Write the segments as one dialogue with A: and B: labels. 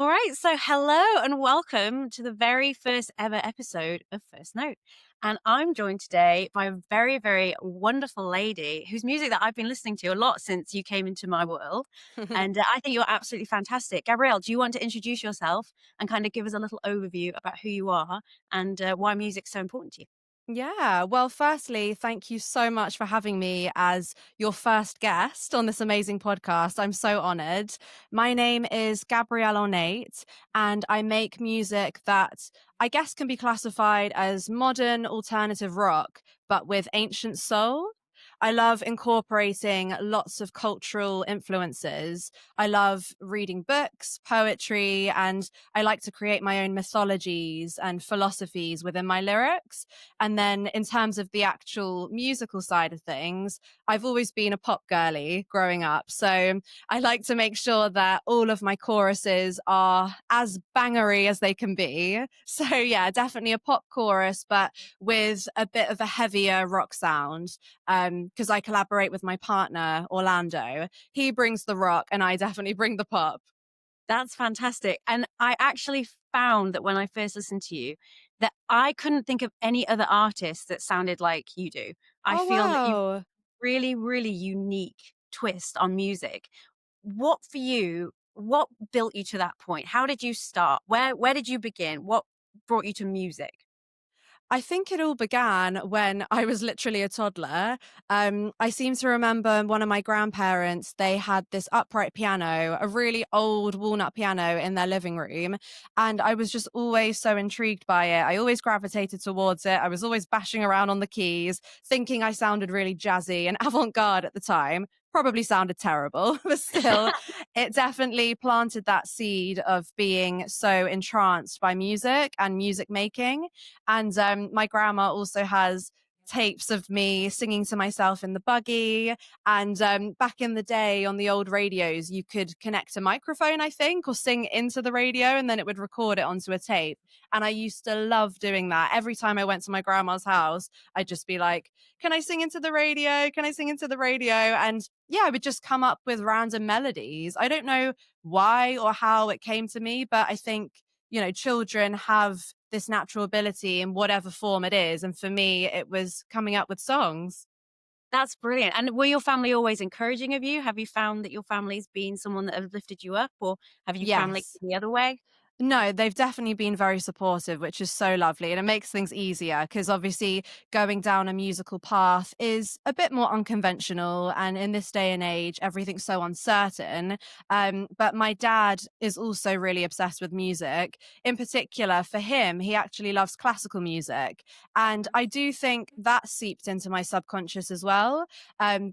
A: All right, so hello and welcome to the very first ever episode of First Note. And I'm joined today by a very, very wonderful lady whose music that I've been listening to a lot since you came into my world. And I think you're absolutely fantastic. Gabrielle, do you want to introduce yourself and kind of give us a little overview about who you are and why music's so important to you?
B: Yeah. Well, firstly, thank you so much for having me as your first guest on this amazing podcast. I'm so honored. My name is Gabrielle Ornate, and I make music that I guess can be classified as modern alternative rock, but with ancient soul. I love incorporating lots of cultural influences. I love reading books, poetry, and I like to create my own mythologies and philosophies within my lyrics. And then in terms of the actual musical side of things, I've always been a pop girly growing up. So I like to make sure that all of my choruses are as bangery as they can be. So yeah, definitely a pop chorus, but with a bit of a heavier rock sound. Because I collaborate with my partner, Orlando. He brings the rock and I definitely bring the pop.
A: That's fantastic. And I actually found that when I first listened to you, that I couldn't think of any other artist that sounded like you do. I
B: Oh,
A: feel that you
B: wow.
A: really, really unique twist on music. What for you, what built you to that point? How did you start? Where did you begin? What brought you to music?
B: I think it all began when I was literally a toddler. I seem to remember one of my grandparents, they had this upright piano, a really old walnut piano in their living room. And I was just always so intrigued by it. I always gravitated towards it. I was always bashing around on the keys, thinking I sounded really jazzy and avant garde at the time. Probably sounded terrible, but still, it definitely planted that seed of being so entranced by music and music making. And my grandma also has tapes of me singing to myself in the buggy. And back in the day on the old radios, you could connect a microphone, I think, or sing into the radio, and then it would record it onto a tape. And I used to love doing that. Every time I went to my grandma's house, I'd just be like, can I sing into the radio? Can I sing into the radio? And yeah, I would just come up with random melodies. I don't know why or how it came to me, but I think children have this natural ability in whatever form it is. And for me, it was coming up with songs.
A: That's brilliant. And were your family always encouraging of you? Have you found that your family's been someone that have lifted you up, or have you found like
B: Yes.
A: the other way?
B: No, they've definitely been very supportive, which is so lovely. And it makes things easier because obviously going down a musical path is a bit more unconventional. And in this day and age, everything's so uncertain. But my dad is also really obsessed with music. In particular, for him, he actually loves classical music. And I do think that seeped into my subconscious as well.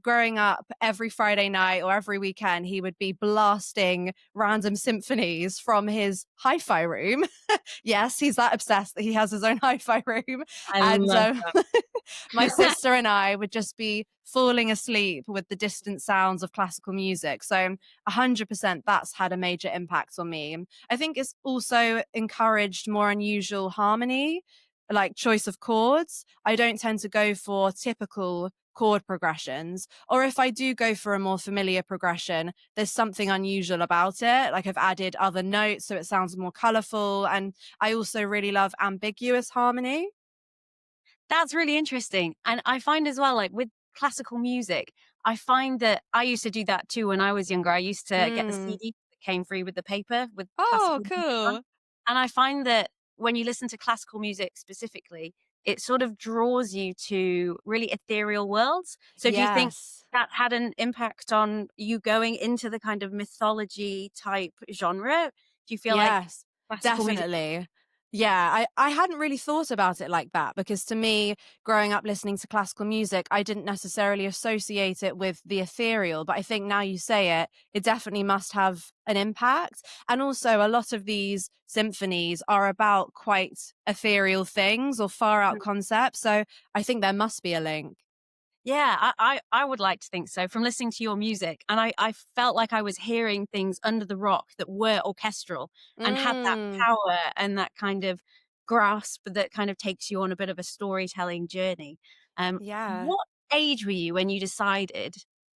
B: Growing up, every Friday night or every weekend, he would be blasting random symphonies from his hi-fi room. Yes, he's that obsessed that he has his own hi-fi room.
A: I
B: And
A: love
B: my
A: that.
B: sister and I would just be falling asleep with the distant sounds of classical music. So 100% that's had a major impact on me. I think it's also encouraged more unusual harmony, like choice of chords. I don't tend to go for typical chord progressions. Or if I do go for a more familiar progression, there's something unusual about it. Like I've added other notes so it sounds more colorful. And I also really love ambiguous harmony.
A: That's really interesting. And I find as well, like with classical music, I find that I used to do that too when I was younger. I used to get the
B: Mm.
A: CD that came free with the paper with
B: Oh,
A: classical music on.
B: cool.
A: And I find that when you listen to classical music specifically, it sort of draws you to really ethereal worlds. So do you think
B: Yes.
A: that had an impact on you going into the kind of mythology type genre? Do you feel like
B: Yes,
A: classical music?
B: definitely. Yeah, I hadn't really thought about it like that because to me, growing up listening to classical music, I didn't necessarily associate it with the ethereal. But I think now you say it, it definitely must have an impact. And also, a lot of these symphonies are about quite ethereal things or far out concepts. So I think there must be a link.
A: Yeah, I would like to think so from listening to your music. And I felt like I was hearing things under the rock that were orchestral and had that
B: Mm,
A: power and that kind of grasp that kind of takes you on a bit of a storytelling journey.
B: yeah.
A: What age were you when you decided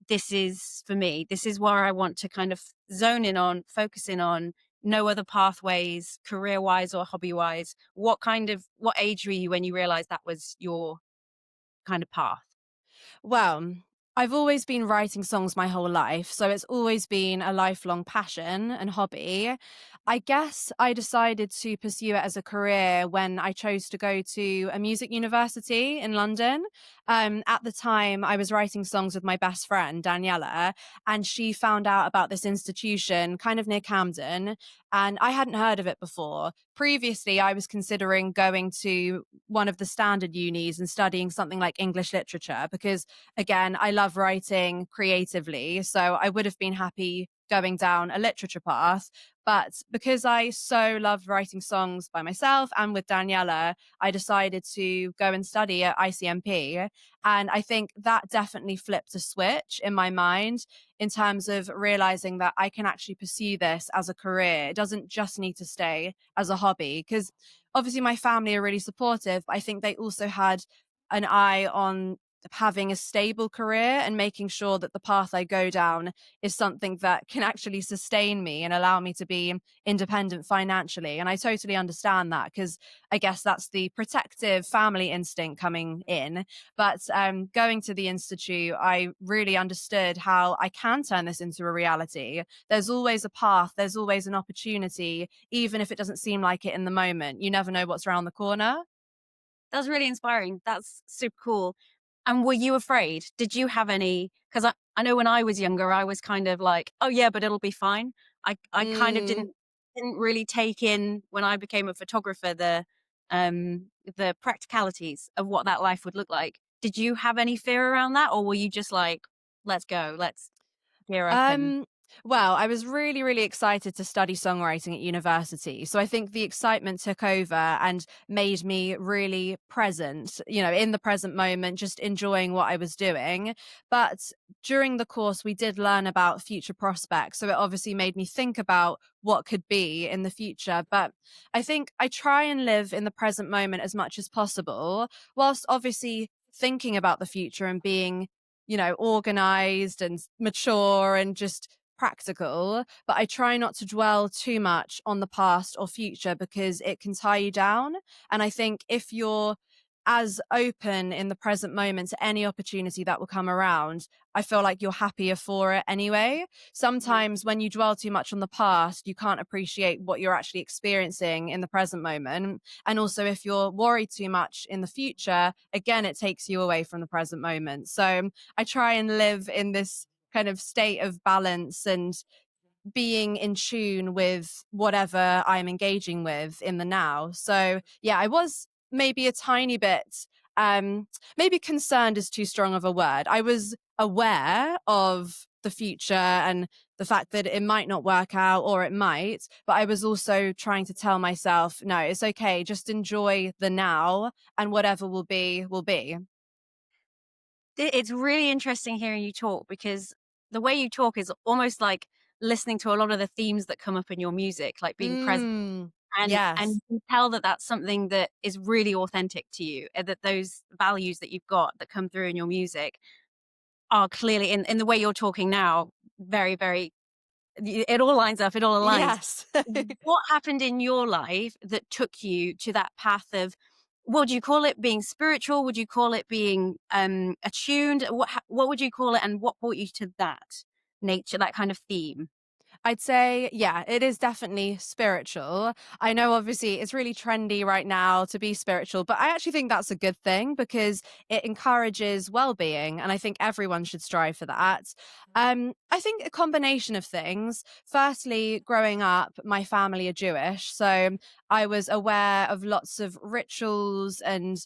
A: this is for me? This is where I want to kind of zone in on, focus in on. no other pathways, career wise or hobby wise? What age were you when you realized that was your kind of path?
B: Well, I've always been writing songs my whole life, so it's always been a lifelong passion and hobby. I guess I decided to pursue it as a career when I chose to go to a music university in London. At the time, I was writing songs with my best friend, Daniela, and she found out about this institution kind of near Camden, and I hadn't heard of it before. Previously, I was considering going to one of the standard unis and studying something like English literature because, again, I love writing creatively. So I would have been happy going down a literature path. But because I so loved writing songs by myself and with Daniela, I decided to go and study at ICMP. And I think that definitely flipped a switch in my mind in terms of realizing that I can actually pursue this as a career. It doesn't just need to stay as a hobby. Because obviously, my family are really supportive. But I think they also had an eye on having a stable career and making sure that the path I go down is something that can actually sustain me and allow me to be independent financially. And I totally understand that because I guess that's the protective family instinct coming in. But going to the institute, I really understood how I can turn this into a reality. There's always a path, there's always an opportunity, even if it doesn't seem like it in the moment. You never know what's around the corner.
A: That's really inspiring. That's super cool. And were you afraid? Did you have any? Because I know when I was younger, I was kind of like, oh yeah, but it'll be fine. I kind of
B: Mm.
A: didn't really take in when I became a photographer the practicalities of what that life would look like. Did you have any fear around that, or were you just like, let's go, let's gear up and
B: Um, well, I was really, really excited to study songwriting at university. So I think the excitement took over and made me really present, in the present moment, just enjoying what I was doing. But during the course, we did learn about future prospects. So it obviously made me think about what could be in the future. But I think I try and live in the present moment as much as possible, whilst obviously thinking about the future and being organized and mature and just practical. But I try not to dwell too much on the past or future because it can tie you down. And I think if you're as open in the present moment to any opportunity that will come around, I feel like you're happier for it anyway.
A: yeah.
B: Sometimes when you dwell too much on the past, you can't appreciate what you're actually experiencing in the present moment. And also, if you're worried too much in the future, again, it takes you away from the present moment. So I try and live in this kind of state of balance and being in tune with whatever I'm engaging with in the now. So yeah, I was maybe a tiny bit maybe concerned is too strong of a word. I was aware of the future and the fact that it might not work out or it might, but I was also trying to tell myself, no, it's okay, just enjoy the now and whatever will be will be.
A: It's really interesting hearing you talk because the way you talk is almost like listening to a lot of the themes that come up in your music, like being present.
B: Mm,
A: And
B: yes.
A: you can tell that that's something that is really authentic to you, and that those values that you've got that come through in your music are clearly in the way you're talking now, very, very it all lines up, it all aligns.
B: Yes.
A: What happened in your life that took you to that path of would you call it being spiritual? Would you call it being, attuned? What would you call it, and what brought you to that nature, that kind of theme?
B: I'd say, yeah, it is definitely spiritual. I know obviously it's really trendy right now to be spiritual, but I actually think that's a good thing because it encourages well-being and I think everyone should strive for that. I think a combination of things. Firstly, growing up, my family are Jewish, so I was aware of lots of rituals and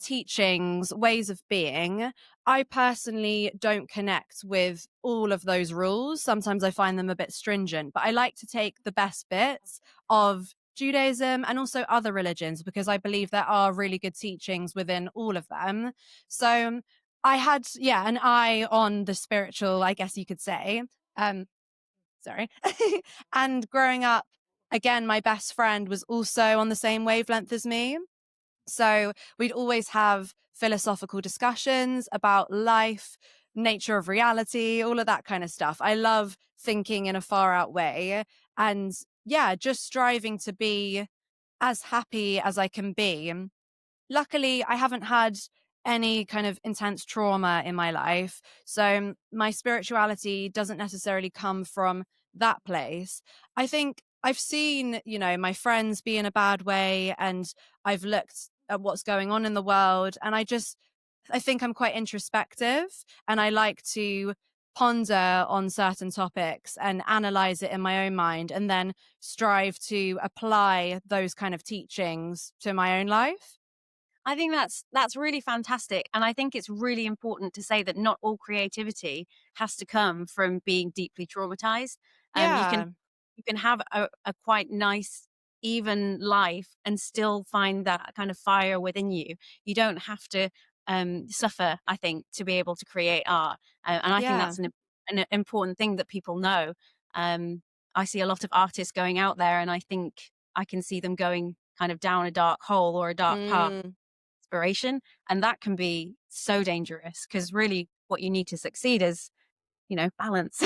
B: teachings, ways of being. I personally don't connect with all of those rules. Sometimes I find them a bit stringent, but I like to take the best bits of Judaism and also other religions because I believe there are really good teachings within all of them. So I had, yeah, an eye on the spiritual, I guess you could say. Um, sorry. And growing up, again, my best friend was also on the same wavelength as me. So we'd always have philosophical discussions about life, nature of reality, all of that kind of stuff. I love thinking in a far out way. And yeah, just striving to be as happy as I can be. Luckily, I haven't had any kind of intense trauma in my life. So my spirituality doesn't necessarily come from that place. I think I've seen, my friends be in a bad way, and I've looked at what's going on in the world. And I think I'm quite introspective, and I like to ponder on certain topics and analyze it in my own mind, and then strive to apply those kind of teachings to my own life.
A: I think that's really fantastic, and I think it's really important to say that not all creativity has to come from being deeply traumatized. You can
B: Yeah.
A: have a quite nice, even life and still find that kind of fire within you. You don't have to suffer, I think, to be able to create art, and I think
B: Yeah.
A: that's an important thing that people know. Um, I see a lot of artists going out there, and I think I can see them going kind of down a dark hole or a dark path
B: Mm.
A: inspiration, and that can be so dangerous because really what you need to succeed is, balance.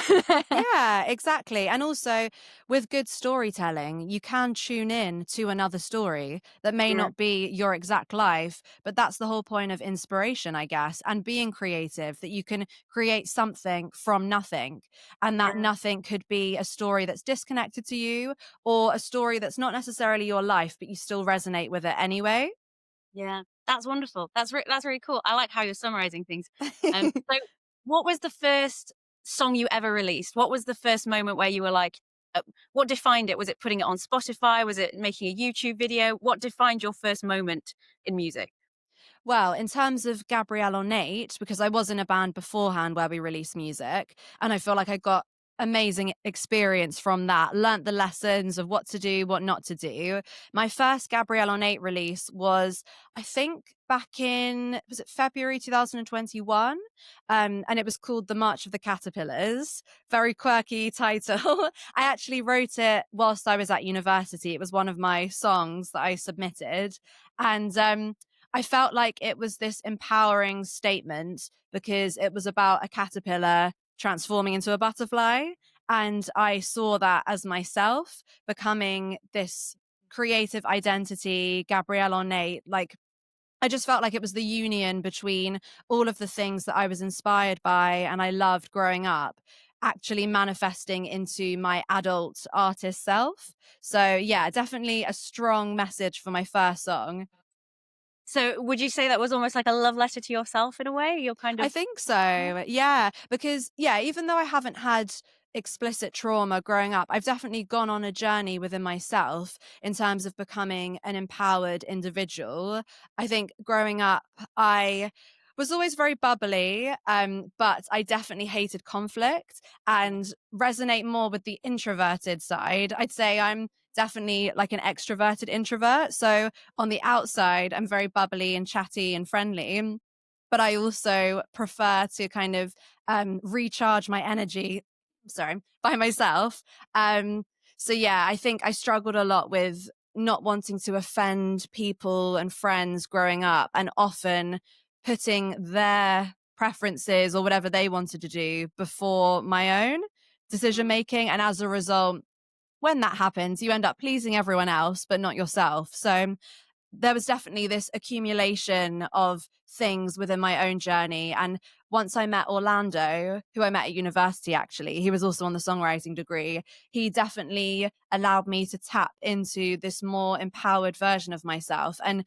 B: Yeah, exactly. And also, with good storytelling, you can tune in to another story that may
A: Yeah,
B: not be your exact life, but that's the whole point of inspiration, I guess, and being creative, that you can create something from nothing. And that
A: yeah,
B: nothing could be a story that's disconnected to you, or a story that's not necessarily your life, but you still resonate with it anyway.
A: yeah. That's wonderful. That's really cool. I like how you're summarizing things. So what was the first song you ever released? What was the first moment where you were like, what defined it? Was it putting it on Spotify? Was it making a YouTube video? What defined your first moment in music?
B: Well, in terms of Gabrielle Ornate, because I was in a band beforehand where we released music, and I feel like I got amazing experience from that, learnt the lessons of what to do, what not to do. My first Gabrielle Ornate release was, I think, back in, was it February 2021? And it was called The March of the Caterpillars. Very quirky title. I actually wrote it whilst I was at university. It was one of my songs that I submitted. And I felt like it was this empowering statement because it was about a caterpillar transforming into a butterfly. And I saw that as myself becoming this creative identity, Gabrielle Ornate. Like, I just felt like it was the union between all of the things that I was inspired by and I loved growing up, actually manifesting into my adult artist self. So, yeah, definitely a strong message for my first song.
A: So would you say that was almost like a love letter to yourself in a way? You're kind
B: I
A: of
B: think
A: yeah.
B: so. Yeah. Because, yeah, even though I haven't had explicit trauma growing up, I've definitely gone on a journey within myself in terms of becoming an empowered individual. I think growing up, I was always very bubbly, but I definitely hated conflict and resonate more with the introverted side. I'd say I'm definitely like an extroverted introvert. So on the outside, I'm very bubbly and chatty and friendly, but I also prefer to kind of recharge my energy, sorry, by myself. So yeah, I think I struggled a lot with not wanting to offend people and friends growing up, and often putting their preferences or whatever they wanted to do before my own decision
A: Mm.
B: making. And as a result, when that happens, you end up pleasing everyone else, but not yourself. So there was definitely this accumulation of things within my own journey. And once I met Orlando, who I met at university, actually, he was also on the songwriting degree, he definitely allowed me to tap into this more empowered version of myself. And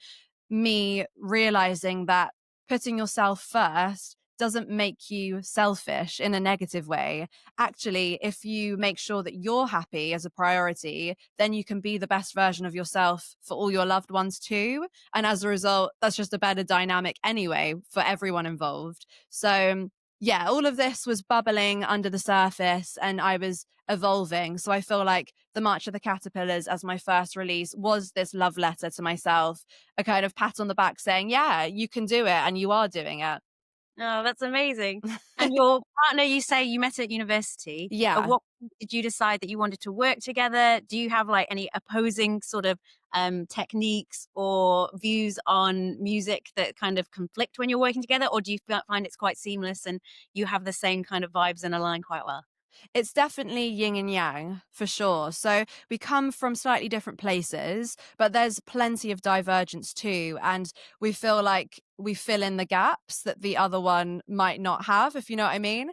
B: me realizing that putting yourself first doesn't make you selfish in a negative way. Actually, if you make sure that you're happy as a priority, then you can be the best version of yourself for all your loved ones too. And as a result, that's just a better dynamic anyway for everyone involved. So, yeah, all of this was bubbling under the surface and I was evolving. So I feel like The March of the Caterpillars as my first release was this love letter to myself, a kind of pat on the back saying, yeah, you can do it and you are doing it.
A: Oh, that's amazing. And your partner, you say you met at university. At
B: Yeah.
A: what point did you decide that you wanted to work together? Do you have like any opposing sort of techniques or views on music that kind of conflict when you're working together? Or do you find it's quite seamless and you have the same kind of vibes and align quite well?
B: It's definitely yin and yang for sure. So we come from slightly different places, but there's plenty of divergence too. And we feel like we fill in the gaps that the other one might not have, if you know what I mean.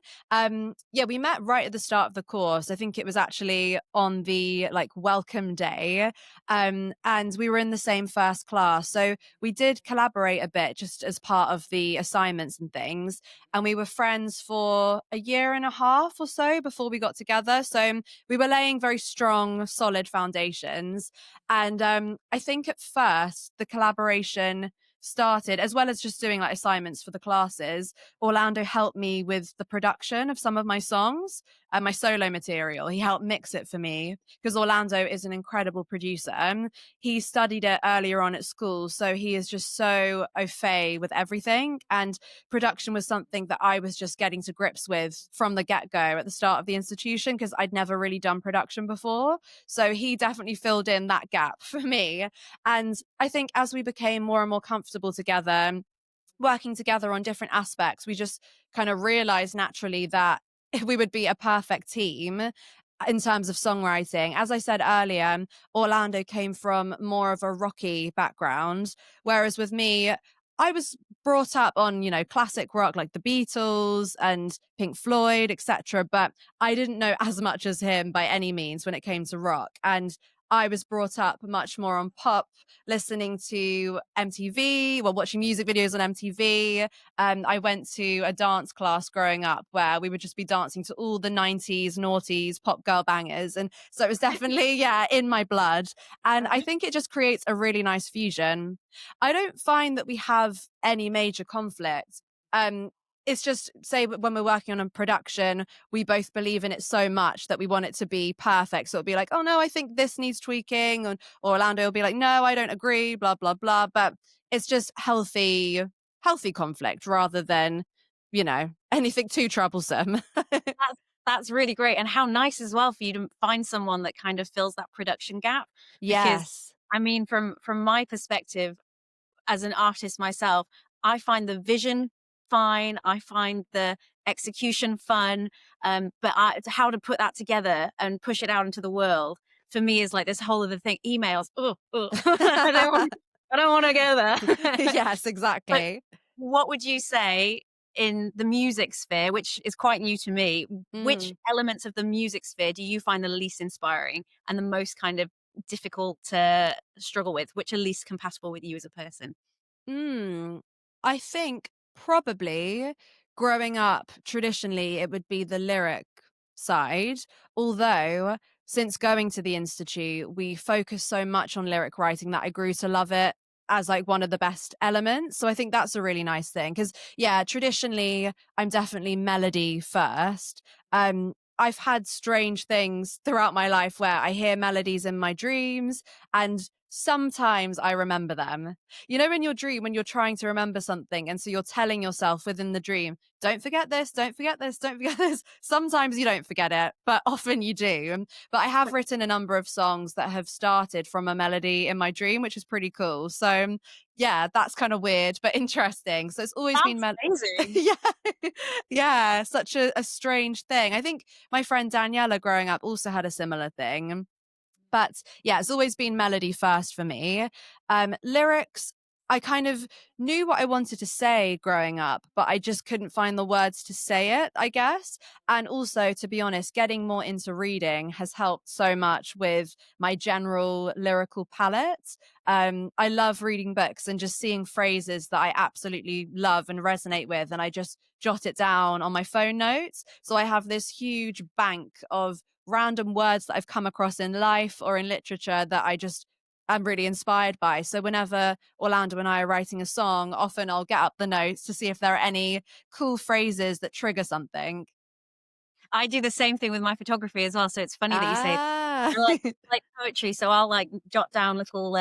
B: Yeah, we met right at the start of the course. I think it was actually on the like welcome day. And we were in the same first class. So we did collaborate a bit just as part of the assignments and things, and we were friends for a year and a half or so before we got together. So we were laying very strong, solid foundations. And I think at first the collaboration started, as well as just doing like assignments for the classes. Orlando helped me with the production of some of my songs and my solo material. He helped mix it for me because Orlando is an incredible producer. He studied it earlier on at school, so he is just so au fait with everything. And production was something that I was just getting to grips with from the get go at the start of the institution because I'd never really done production before. So he definitely filled in that gap for me. And I think as we became more and more comfortable together, working together on different aspects, we just kind of realized naturally that we would be a perfect team in terms of songwriting. As I said earlier, Orlando came from more of a rocky background, whereas with me, I was brought up on, classic rock like the Beatles and Pink Floyd, etc. But I didn't know as much as him by any means when it came to rock. And I was brought up much more on pop, listening to MTV, well, watching music videos on MTV. I went to a dance class growing up where we would just be dancing to all the 90s, noughties, pop girl bangers. And so it was definitely, yeah, in my blood. And I
A: Right.
B: think it just creates a really nice fusion. I don't find that we have any major conflict. Um, it's just, say, when we're working on a production, we both believe in it so much that we want it to be perfect. So it'll be like, oh no, I think this needs tweaking. And or Orlando will be like, no, I don't agree, blah, blah, blah. But it's just healthy conflict rather than, anything too troublesome.
A: That's really great, and how nice as well for you to find someone that kind of fills that production gap, because,
B: Yes.
A: I mean, from my perspective as an artist myself, I find the vision fine, I find the execution fun, but how to put that together and push it out into the world, for me, is like this whole other thing. Emails, oh, I don't wanna go there.
B: Yes,
A: But
B: exactly.
A: what would you say in the music sphere, which is quite new to me, which
B: Mm.
A: elements of the music sphere do you find the least inspiring and the most kind of difficult to struggle with, which are least compatible with you as a person?
B: Mm, I think probably growing up traditionally, it would be the lyric side. Although, since going to the Institute, we focus so much on lyric writing that I grew to love it as like one of the best elements. So I think that's a really nice thing. Cause yeah, traditionally, I'm definitely melody first. I've had strange things throughout my life where I hear melodies in my dreams and sometimes I remember them. You know, in your dream, when you're trying to remember something, and so you're telling yourself within the dream, don't forget this, don't forget this, don't forget this. Sometimes you don't forget it, but often you do. But I have written a number of songs that have started from a melody in my dream, which is pretty cool. So, yeah, that's kind of weird, but interesting. So it's always been
A: That's amazing.
B: yeah, yeah, such a strange thing. I think my friend Daniela growing up also had a similar thing. But yeah, it's always been melody first for me. Lyrics, I kind of knew what I wanted to say growing up, but I just couldn't find the words to say it, I guess. And also, to be honest, getting more into reading has helped so much with my general lyrical palette. I love reading books and just seeing phrases that I absolutely love and resonate with, and I just jot it down on my phone notes. So I have this huge bank of random words that I've come across in life or in literature that I just am really inspired by. So whenever Orlando and I are writing a song, often I'll get up the notes to see if there are any cool phrases that trigger something.
A: I do the same thing with my photography as well, so it's funny that you say
B: Ah,
A: I like poetry, so I'll, like, jot down little,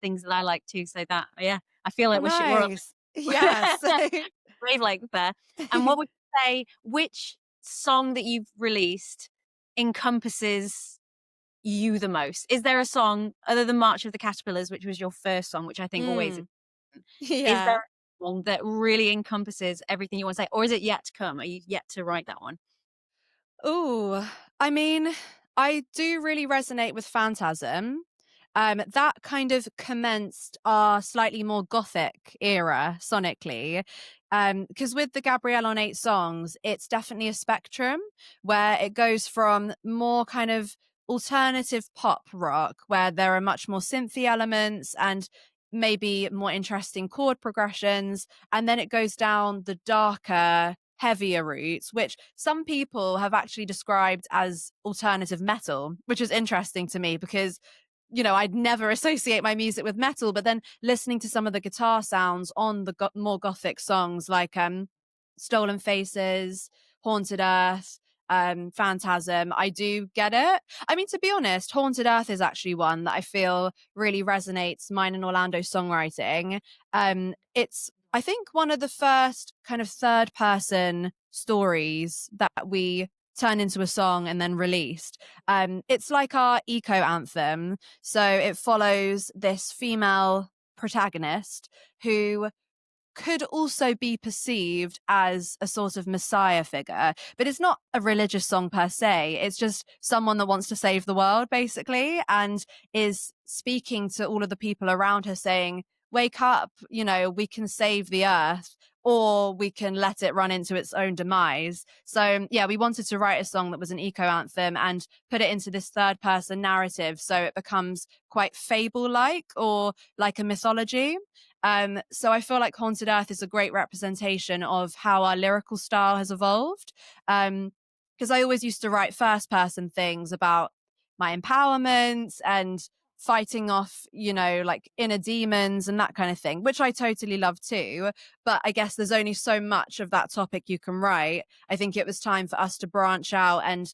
A: things that I like too, so that yeah, I feel
B: oh,
A: like we're on
B: nice. Yes.
A: wavelength there. And what would you say, which song that you've released encompasses you the most? Is there a song other than March of the Caterpillars, which was your first song, which I think always
B: Mm,
A: is there
B: yeah.
A: a song that really encompasses everything you wanna say, or is it yet to come? Are you yet to write that one?
B: Ooh, I mean, I do really resonate with Phantasm. That kind of commenced our slightly more gothic era sonically. Because with the Gabrielle Ornate songs, it's definitely a spectrum where it goes from more kind of alternative pop rock, where there are much more synthy elements and maybe more interesting chord progressions. And then it goes down the darker, heavier routes, which some people have actually described as alternative metal, which is interesting to me because I'd never associate my music with metal, but then listening to some of the guitar sounds on the more gothic songs like Stolen Faces, Haunted Earth, Phantasm, I do get it. I mean, to be honest, Haunted Earth is actually one that I feel really resonates mine and Orlando's songwriting. It's I think one of the first kind of third person stories that we turned into a song and then released. It's like our eco anthem. So it follows this female protagonist who could also be perceived as a sort of messiah figure, but it's not a religious song per se. It's just someone that wants to save the world, basically, and is speaking to all of the people around her saying, wake up, we can save the earth. Or we can let it run into its own demise. So, yeah, we wanted to write a song that was an eco anthem and put it into this third person narrative. So it becomes quite fable like or like a mythology. So I feel like Haunted Earth is a great representation of how our lyrical style has evolved. Because I always used to write first person things about my empowerment and fighting off, like inner demons and that kind of thing, which I totally love too. But I guess there's only so much of that topic you can write. I think it was time for us to branch out and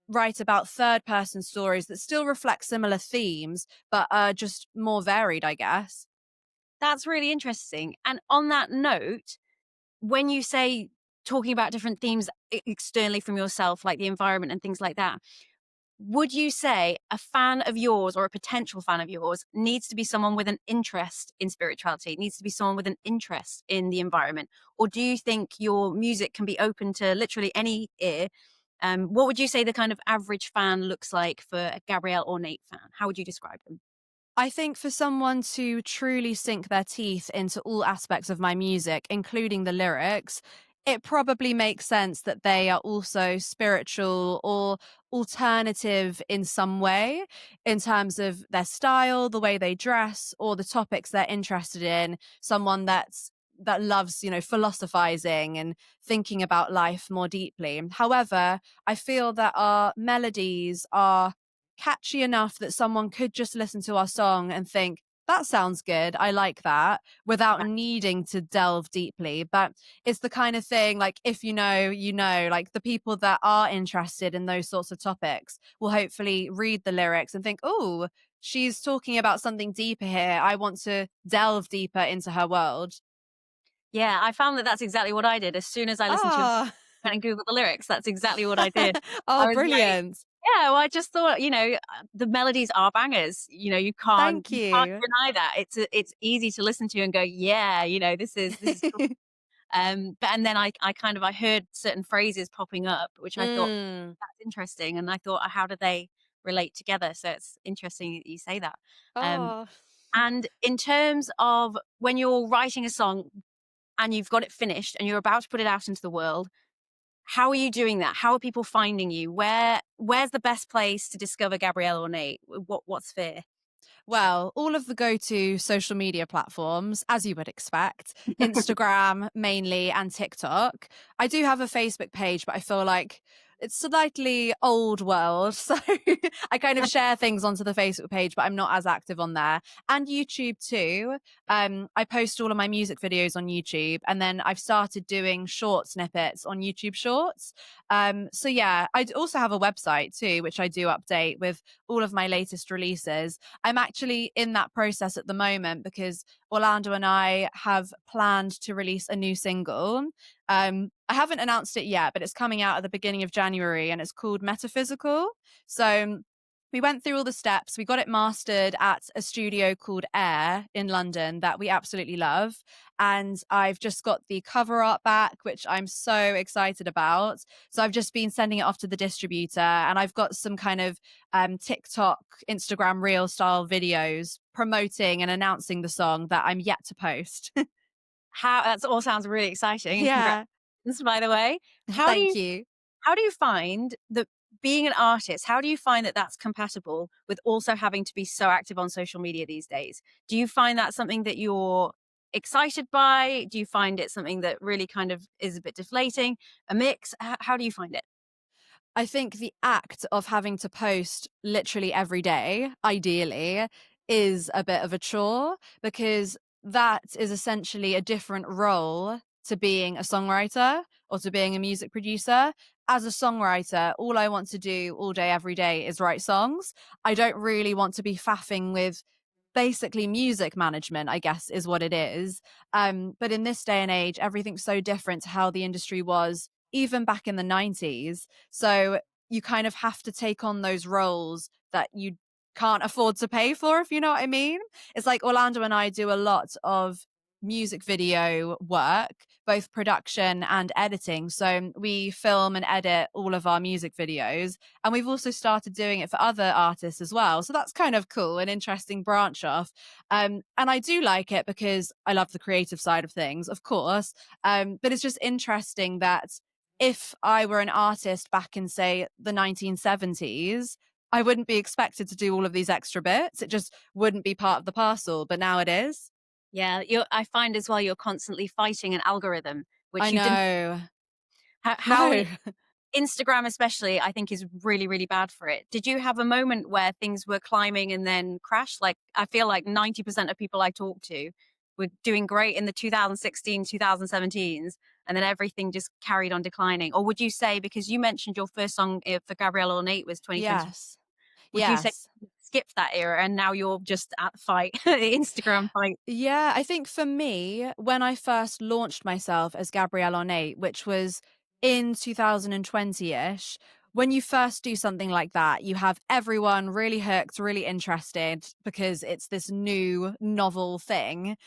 B: write about third person stories that still reflect similar themes, but are just more varied, I guess.
A: That's really interesting. And on that note, when you say talking about different themes externally from yourself, like the environment and things like that, would you say a fan of yours or a potential fan of yours needs to be someone with an interest in spirituality? It needs to be someone with an interest in the environment? Or do you think your music can be open to literally any ear? What would you say the kind of average fan looks like for a Gabrielle Ornate fan? How would you describe them?
B: I think for someone to truly sink their teeth into all aspects of my music, including the lyrics, it probably makes sense that they are also spiritual or alternative in some way in terms of their style, the way they dress, or the topics they're interested in. Someone that loves, philosophizing and thinking about life more deeply. However, I feel that our melodies are catchy enough that someone could just listen to our song and think, that sounds good. I like that without needing to delve deeply. But it's the kind of thing like, if like the people that are interested in those sorts of topics will hopefully read the lyrics and think, oh, she's talking about something deeper here. I want to delve deeper into her world.
A: Yeah, I found that that's exactly what I did. As soon as I listened to
B: Ah,
A: went and Googled the lyrics, that's exactly what I did.
B: oh,
A: I was like,
B: brilliant.
A: yeah, well, I just thought, the melodies are bangers. You can't
B: Thank
A: you can't
B: you.
A: deny that. It's easy to listen to and go, yeah, this is cool. But and then I heard certain phrases popping up, which I thought
B: Mm.
A: that's interesting, and I thought, how do they relate together? So it's interesting that you say that. Um,
B: Oh.
A: and in terms of when you're writing a song and you've got it finished and you're about to put it out into the world, how are you doing that? How are people finding you? Where's the best place to discover Gabrielle Ornate? What sphere?
B: Well, all of the go to social media platforms, as you would expect, Instagram mainly and TikTok. I do have a Facebook page, but I feel like it's slightly old world. So I kind of share things onto the Facebook page, but I'm not as active on there. And YouTube too. I post all of my music videos on YouTube, and then I've started doing short snippets on YouTube Shorts. So yeah, I also have a website too, which I do update with all of my latest releases. I'm actually in that process at the moment because Orlando and I have planned to release a new single. I haven't announced it yet, but it's coming out at the beginning of January and it's called Metaphysical. So we went through all the steps. We got it mastered at a studio called Air in London that we absolutely love. And I've just got the cover art back, which I'm so excited about. So I've just been sending it off to the distributor, and I've got some kind of TikTok, Instagram reel style videos promoting and announcing the song that I'm yet to post.
A: How That all sounds really exciting, and
B: Yeah.
A: congratulations, by the way. How do
B: Thank
A: you
B: you.
A: how do you find that being an artist, how do you find that that's compatible with also having to be so active on social media these days? Do you find that something that you're excited by? Do you find it something that really kind of is a bit deflating? A mix? How do you find it?
B: I think the act of having to post literally every day, ideally, is a bit of a chore because that is essentially a different role to being a songwriter or to being a music producer. As a songwriter, all I want to do all day, every day is write songs. I don't really want to be faffing with basically music management, I guess, is what it is. But in this day and age, everything's so different to how the industry was even back in the 90s. So you kind of have to take on those roles that you can't afford to pay for, if you know what I mean. It's like Orlando and I do a lot of music video work, both production and editing. So we film and edit all of our music videos. And we've also started doing it for other artists as well. So that's kind of cool, an interesting branch off. And I do like it because I love the creative side of things, of course. But it's just interesting that if I were an artist back in, say, the 1970s, I wouldn't be expected to do all of these extra bits. It just wouldn't be part of the parcel. But now it is.
A: Yeah, I find as well you're constantly fighting an algorithm,
B: I
A: which you didn't.
B: know.
A: How
B: No.
A: Instagram especially, I think, is really, really bad for it. Did you have a moment where things were climbing and then crashed? Like, I feel like 90% of people I talk to were doing great in the 2016, 2017s, and then everything just carried on declining. Or would you say, because you mentioned your first song for Gabrielle Ornate was 2020,
B: Yes.
A: would you say
B: Yes.
A: you skipped that era and now you're just at the fight, the Instagram fight?
B: Yeah, I think for me, when I first launched myself as Gabrielle Ornate, which was in 2020-ish, when you first do something like that, you have everyone really hooked, really interested because it's this new novel thing.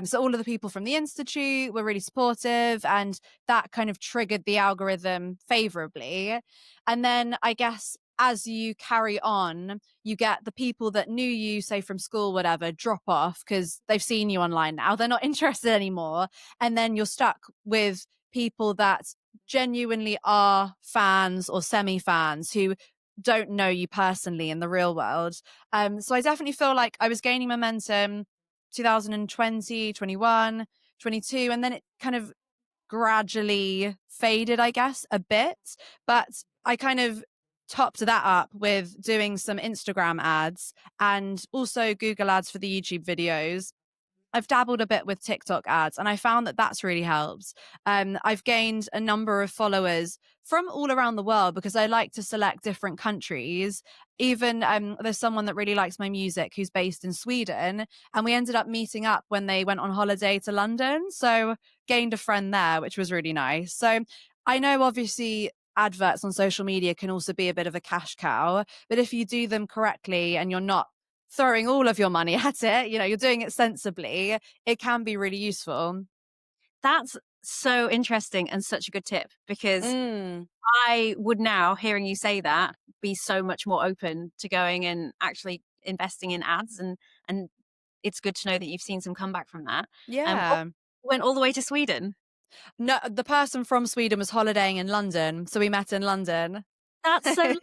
B: So all of the people from the Institute were really supportive, and that kind of triggered the algorithm favorably. And then I guess as you carry on, you get the people that knew you, say from school, whatever, drop off because they've seen you online now. They're not interested anymore. And then you're stuck with people that genuinely are fans or semi fans who don't know you personally in the real world. So I definitely feel like I was gaining momentum 2020, 21, 22, and then it kind of gradually faded, I guess, a bit. But I kind of topped that up with doing some Instagram ads and also Google ads for the YouTube videos. I've dabbled a bit with TikTok ads, and I found that that's really helped. I've gained a number of followers from all around the world because I like to select different countries. Even there's someone that really likes my music who's based in Sweden, and we ended up meeting up when they went on holiday to London. So gained a friend there, which was really nice. So I know obviously adverts on social media can also be a bit of a cash cow, but if you do them correctly and you're not throwing all of your money at it, you're doing it sensibly, it can be really useful.
A: That's so interesting and such a good tip because
B: Mm.
A: I would now, hearing you say that, be so much more open to going and actually investing in ads, and it's good to know that you've seen some comeback from that.
B: Yeah.
A: Went all the way to Sweden.
B: No, the person from Sweden was holidaying in London, so we met in London.
A: That's so.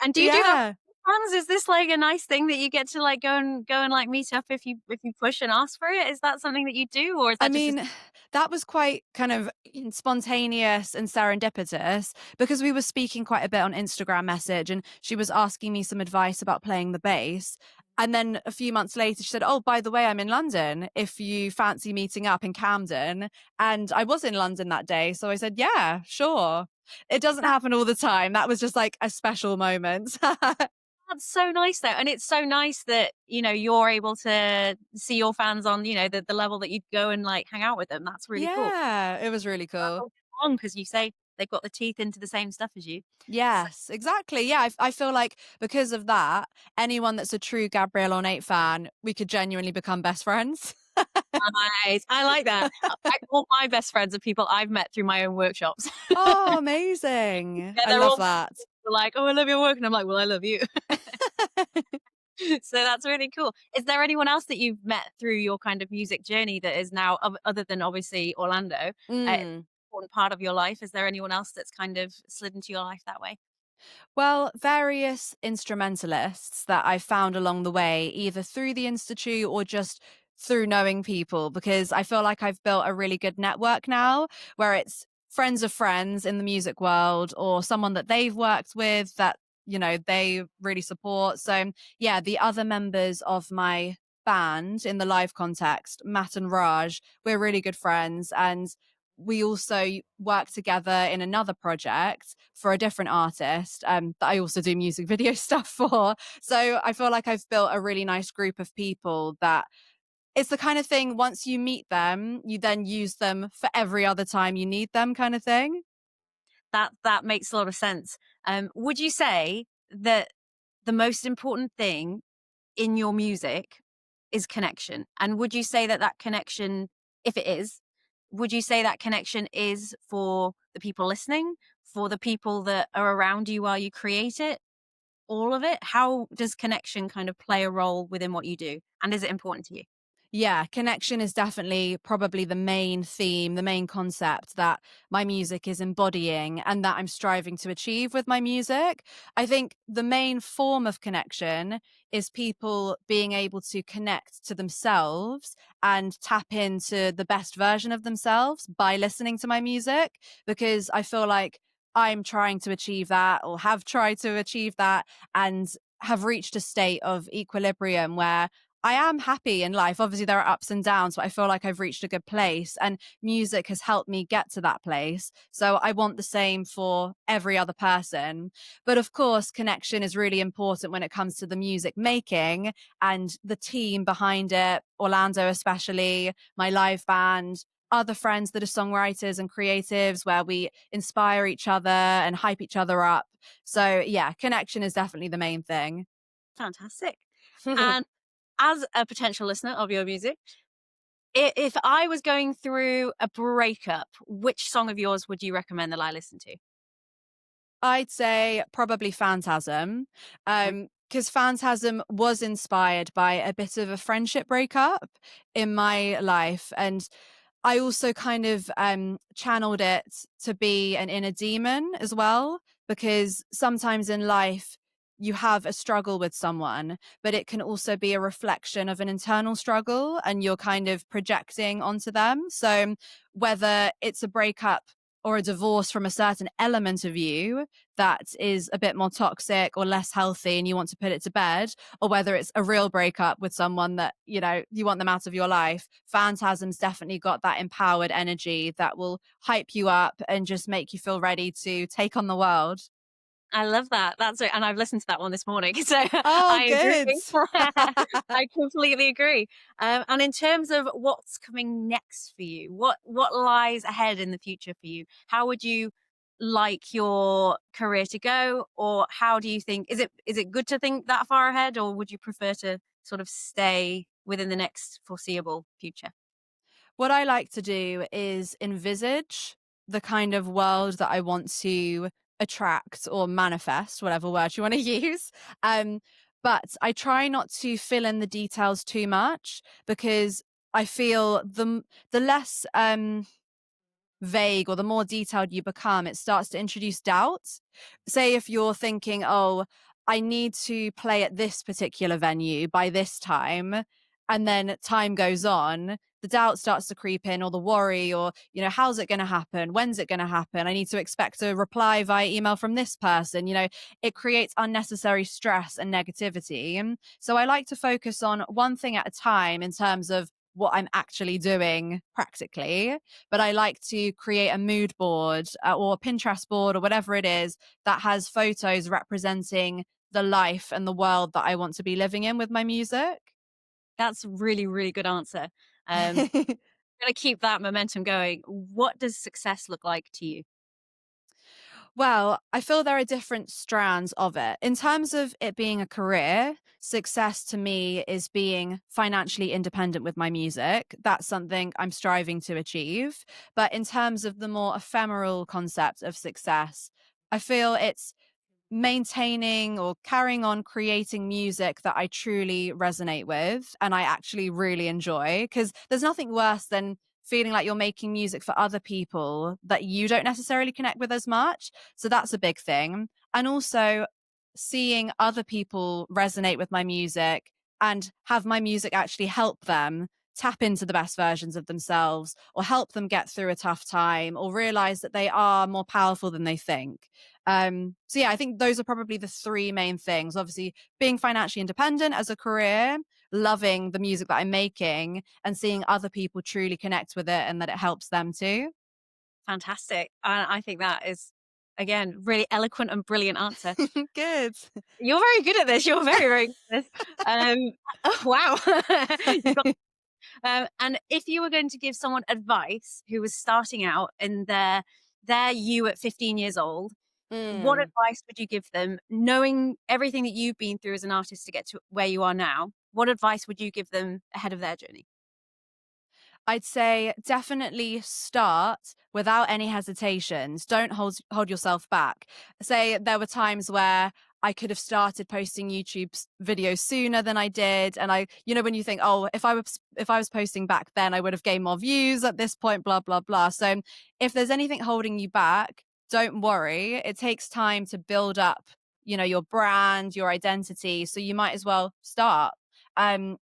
A: And do you do that
B: Yeah.
A: with fans? Is this like a nice thing that you get to like go and like meet up if you push and ask for it? Is that something that you do, or is
B: I
A: that just a.
B: mean, that was quite kind of spontaneous and serendipitous because we were speaking quite a bit on Instagram message, and she was asking me some advice about playing the bass. And then a few months later, she said, "Oh, by the way, I'm in London if you fancy meeting up in Camden." And I was in London that day. So I said, "Yeah, sure." It doesn't happen all the time. That was just like a special moment.
A: That's so nice though. And it's so nice that, you're able to see your fans on, the level that you'd go and like hang out with them. That's really cool.
B: Yeah, it was really cool.
A: Because you say they've got the teeth into the same stuff as you. So
B: Yes, exactly. Yeah, I feel like because of that, anyone that's a true Gabrielle Ornate fan, we could genuinely become best friends.
A: nice. I like that. All my best friends are people I've met through my own workshops.
B: Oh, amazing.
A: Yeah,
B: I
A: they're
B: love
A: all
B: that.
A: like, "Oh, I love your work," and I'm like, "Well, I love you." So that's really cool. Is there anyone else that you've met through your kind of music journey that is now, other than obviously Orlando,
B: Mm.
A: important part of your life? Is there anyone else that's kind of slid into your life that way?
B: Well, various instrumentalists that I found along the way, either through the Institute or just through knowing people, because I feel like I've built a really good network now where it's friends of friends in the music world or someone that they've worked with that, they really support. So, yeah, the other members of my band in the live context, Matt and Raj, we're really good friends. And we also work together in another project for a different artist that I also do music video stuff for. So I feel like I've built a really nice group of people that it's the kind of thing once you meet them, you then use them for every other time you need them kind of thing.
A: That makes a lot of sense. Would you say that the most important thing in your music is connection? And would you say that that connection, if it is, would you say that connection is for the people listening, for the people that are around you while you create it, all of it? How does connection kind of play a role within what you do? And is it important to you?
B: Yeah, connection is definitely probably the main theme, the main concept that my music is embodying and that I'm striving to achieve with my music. I think the main form of connection is people being able to connect to themselves and tap into the best version of themselves by listening to my music, because I feel like I'm trying to achieve that or have tried to achieve that and have reached a state of equilibrium where I am happy in life. Obviously, there are ups and downs, but I feel like I've reached a good place, and music has helped me get to that place. So I want the same for every other person. But of course, connection is really important when it comes to the music making and the team behind it, Orlando, especially, my live band. Other friends that are songwriters and creatives, where we inspire each other and hype each other up. So, yeah, connection is definitely the main thing.
A: Fantastic. And as a potential listener of your music, if I was going through a breakup, which song of yours would you recommend that I listen to?
B: I'd say probably Phantasm,
A: Mm.
B: because Phantasm was inspired by a bit of a friendship breakup in my life, and I also kind of channeled it to be an inner demon as well, because sometimes in life you have a struggle with someone, but it can also be a reflection of an internal struggle and you're kind of projecting onto them. So whether it's a breakup or a divorce from a certain element of you that is a bit more toxic or less healthy and you want to put it to bed, or whether it's a real breakup with someone that, you want them out of your life, Phantasm's definitely got that empowered energy that will hype you up and just make you feel ready to take on the world.
A: I love that. That's it, and I've listened to that one this morning, so
B: Oh,
A: I
B: good.
A: agree. I completely agree. And in terms of what's coming next for you, what lies ahead in the future for you? How would you like your career to go, or how do you think, is it good to think that far ahead, or would you prefer to sort of stay within the next foreseeable future?
B: What I like to do is envisage the kind of world that I want to attract or manifest, whatever word you want to use. Um, but I try not to fill in the details too much, because I feel the less vague or the more detailed you become, it starts to introduce doubt. Say if you're thinking, oh, I need to play at this particular venue by this time, and then time goes on, the doubt starts to creep in, or the worry, or, how's it going to happen? When's it going to happen? I need to expect a reply via email from this person. It creates unnecessary stress and negativity. So I like to focus on one thing at a time in terms of what I'm actually doing practically, but I like to create a mood board or a Pinterest board or whatever it is that has photos representing the life and the world that I want to be living in with my music.
A: That's a really, really good answer. Gonna keep that momentum going. What does success look like to you?
B: Well, I feel there are different strands of it. In terms of it being a career, success to me is being financially independent with my music. That's something I'm striving to achieve. But in terms of the more ephemeral concept of success, I feel it's maintaining or carrying on creating music that I truly resonate with and I actually really enjoy. Because there's nothing worse than feeling like you're making music for other people that you don't necessarily connect with as much. So that's a big thing. And also seeing other people resonate with my music and have my music actually help them tap into the best versions of themselves or help them get through a tough time or realize that they are more powerful than they think. So yeah, I think those are probably the three main things. Obviously, being financially independent as a career, loving the music that I'm making, and seeing other people truly connect with it and that it helps them too.
A: Fantastic. And I think that is, again, really eloquent and brilliant answer.
B: Good.
A: You're very good at this. You're very, very good at this. Um, oh, wow. You've got, and if you were going to give someone advice who was starting out in their you at 15 years old, what
B: Mm.
A: advice would you give them, knowing everything that you've been through as an artist to get to where you are now? What advice would you give them ahead of their journey?
B: I'd say definitely start without any hesitations. Don't hold yourself back. Say there were times where I could have started posting videos sooner than I did, and when you think, oh, if I was posting back then, I would have gained more views at this point. Blah blah blah. So if there's anything holding you back, don't worry. It takes time to build up, your brand, your identity. So you might as well start.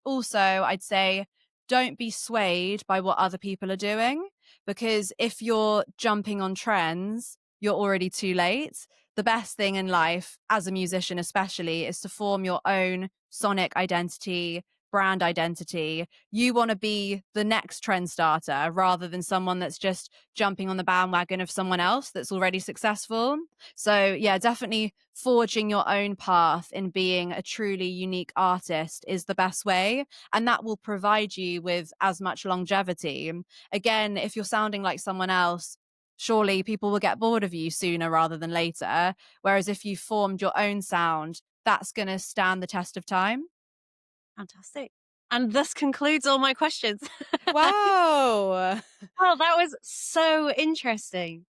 B: Also, I'd say don't be swayed by what other people are doing because if you're jumping on trends, you're already too late. The best thing in life, as a musician especially, is to form your own sonic identity, brand identity. You want to be the next trend starter rather than someone that's just jumping on the bandwagon of someone else that's already successful. So, yeah, definitely forging your own path in being a truly unique artist is the best way and that will provide you with as much longevity. Again, if you're sounding like someone else, surely people will get bored of you sooner rather than later. Whereas if you formed your own sound, that's going to stand the test of time.
A: Fantastic. And this concludes all my questions.
B: Wow.
A: Oh, that was so interesting.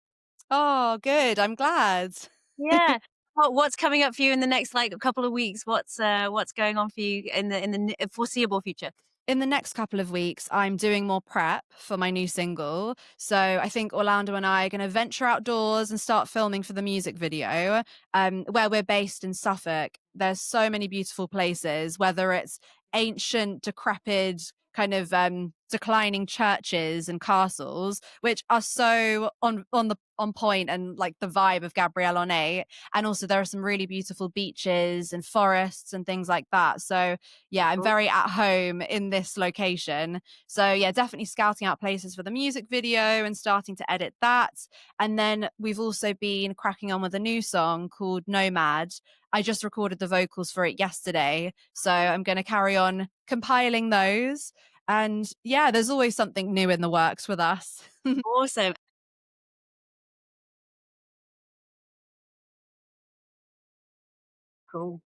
B: Oh, good. I'm glad.
A: Yeah. What's coming up for you in the next like couple of weeks? What's going on for you in the foreseeable future?
B: In the next couple of weeks, I'm doing more prep for my new single. So I think Orlando and I are going to venture outdoors and start filming for the music video. Where we're based in Suffolk, there's so many beautiful places, whether it's ancient, decrepit, kind of declining churches and castles, which are so on point and like the vibe of Gabrielle Ornate. And also there are some really beautiful beaches and forests and things like that. So yeah, I'm
A: Cool.
B: very at home in this location. So yeah, definitely scouting out places for the music video and starting to edit that. And then we've also been cracking on with a new song called Nomad. I just recorded the vocals for it yesterday. So I'm going to carry on compiling those. And yeah, there's always something new in the works with us.
A: Awesome. Cool.